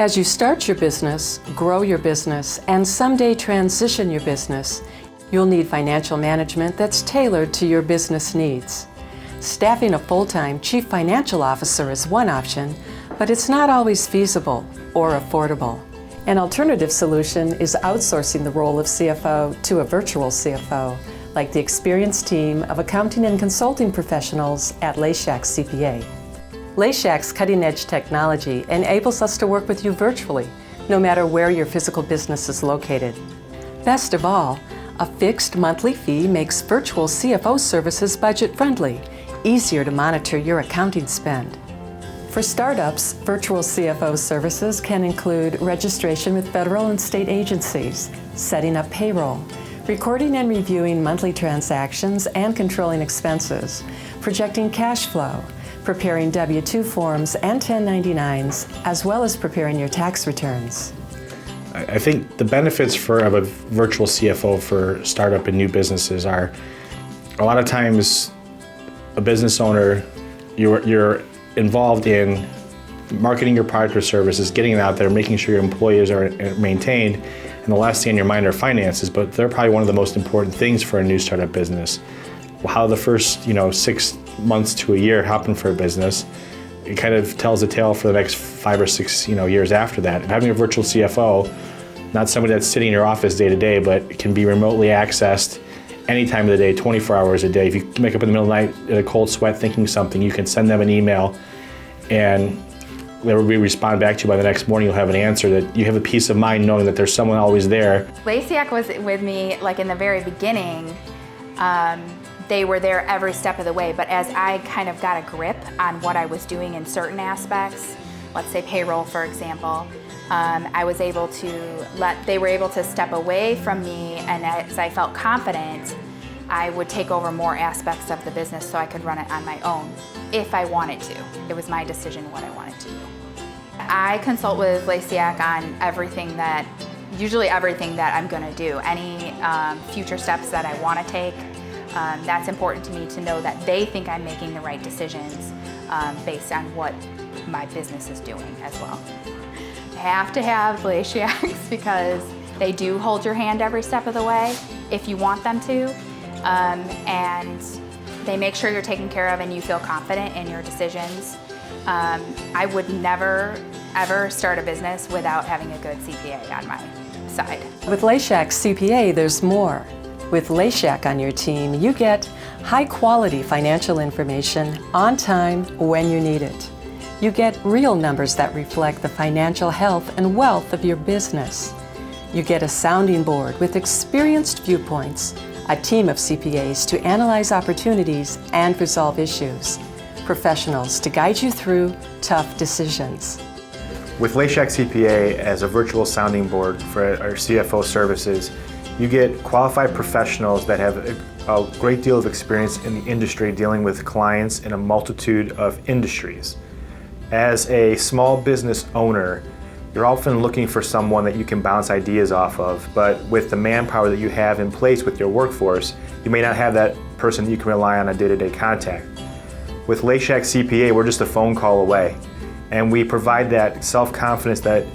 As you start your business, grow your business, and someday transition your business, you'll need financial management that's tailored to your business needs. Staffing a full-time chief financial officer is one option, but it's not always feasible or affordable. An alternative solution is outsourcing the role of CFO to a virtual CFO, like the experienced team of accounting and consulting professionals at Laciak CPA. Laciak's cutting-edge technology enables us to work with you virtually, no matter where your physical business is located. Best of all, a fixed monthly fee makes virtual CFO services budget-friendly, easier to monitor your accounting spend. For startups, virtual CFO services can include registration with federal and state agencies, setting up payroll, recording and reviewing monthly transactions and controlling expenses, projecting cash flow, preparing W-2 forms and 1099s, as well as preparing your tax returns. I think the benefits of a virtual CFO for startup and new businesses are, a lot of times, a business owner, you're involved in marketing your product or services, getting it out there, making sure your employees are maintained, and the last thing on your mind are finances, but they're probably one of the most important things for a new startup business. How the first 6 months to a year happen for a business, it kind of tells the tale for the next 5 or 6 years after that. And having a virtual CFO, not somebody that's sitting in your office day to day, but can be remotely accessed any time of the day, 24 hours a day. If you wake up in the middle of the night in a cold sweat thinking something, you can send them an email and they'll respond back to you by the next morning. You'll have an answer, that you have a peace of mind knowing that there's someone always there. Laciak was with me in the very beginning. They were there every step of the way, but as I kind of got a grip on what I was doing in certain aspects, let's say payroll, for example, I was able to they were able to step away from me, and as I felt confident, I would take over more aspects of the business so I could run it on my own if I wanted to. It was my decision what I wanted to do. I consult with Laciak on usually everything that I'm gonna do, any future steps that I wanna take. That's important to me to know that they think I'm making the right decisions based on what my business is doing as well. I have to have Laciaks because they do hold your hand every step of the way if you want them to, and they make sure you're taken care of and you feel confident in your decisions. I would never ever start a business without having a good CPA on my side. With Laciak CPA, there's more. With Laciak on your team, you get high-quality financial information on time when you need it. You get real numbers that reflect the financial health and wealth of your business. You get a sounding board with experienced viewpoints, a team of CPAs to analyze opportunities and resolve issues, professionals to guide you through tough decisions. With Laciak CPA as a virtual sounding board for our CFO services, you get qualified professionals that have a great deal of experience in the industry dealing with clients in a multitude of industries. As a small business owner, you're often looking for someone that you can bounce ideas off of, but with the manpower that you have in place with your workforce, you may not have that person that you can rely on a day-to-day contact. With Laciak CPA, we're just a phone call away. And we provide that self-confidence that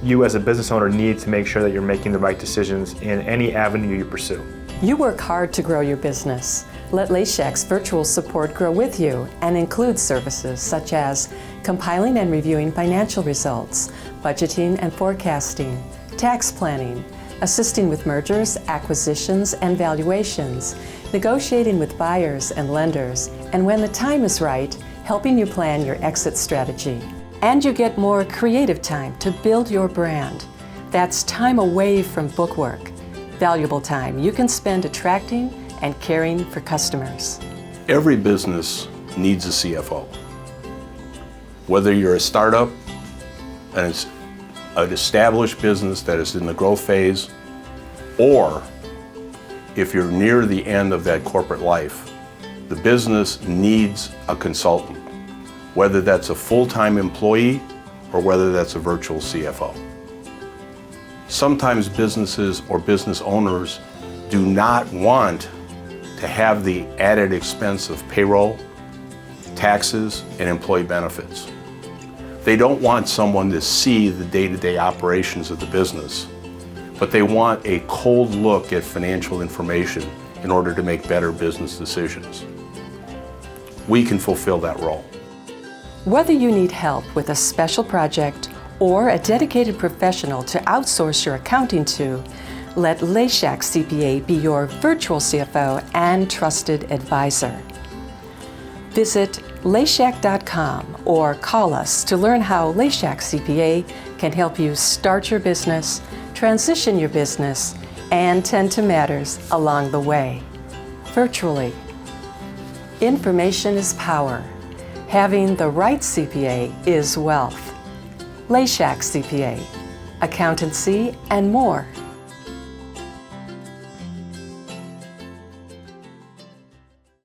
you as a business owner need to make sure that you're making the right decisions in any avenue you pursue. You work hard to grow your business. Let Laciak's virtual support grow with you and include services such as compiling and reviewing financial results, budgeting and forecasting, tax planning, assisting with mergers, acquisitions, and valuations, negotiating with buyers and lenders, and when the time is right, helping you plan your exit strategy. And you get more creative time to build your brand. That's time away from bookwork. Valuable time you can spend attracting and caring for customers. Every business needs a CFO. Whether you're a startup and it's an established business that is in the growth phase, or if you're near the end of that corporate life, the business needs a consultant, whether that's a full-time employee or whether that's a virtual CFO. Sometimes businesses or business owners do not want to have the added expense of payroll, taxes, and employee benefits. They don't want someone to see the day-to-day operations of the business, but they want a cold look at financial information in order to make better business decisions. We can fulfill that role. Whether you need help with a special project or a dedicated professional to outsource your accounting to, let Laciak CPA be your virtual CFO and trusted advisor. Visit Laciak.com or call us to learn how Laciak CPA can help you start your business, transition your business, and tend to matters along the way, virtually. Information is power. Having the right CPA is wealth. Laciak CPA, accountancy, and more.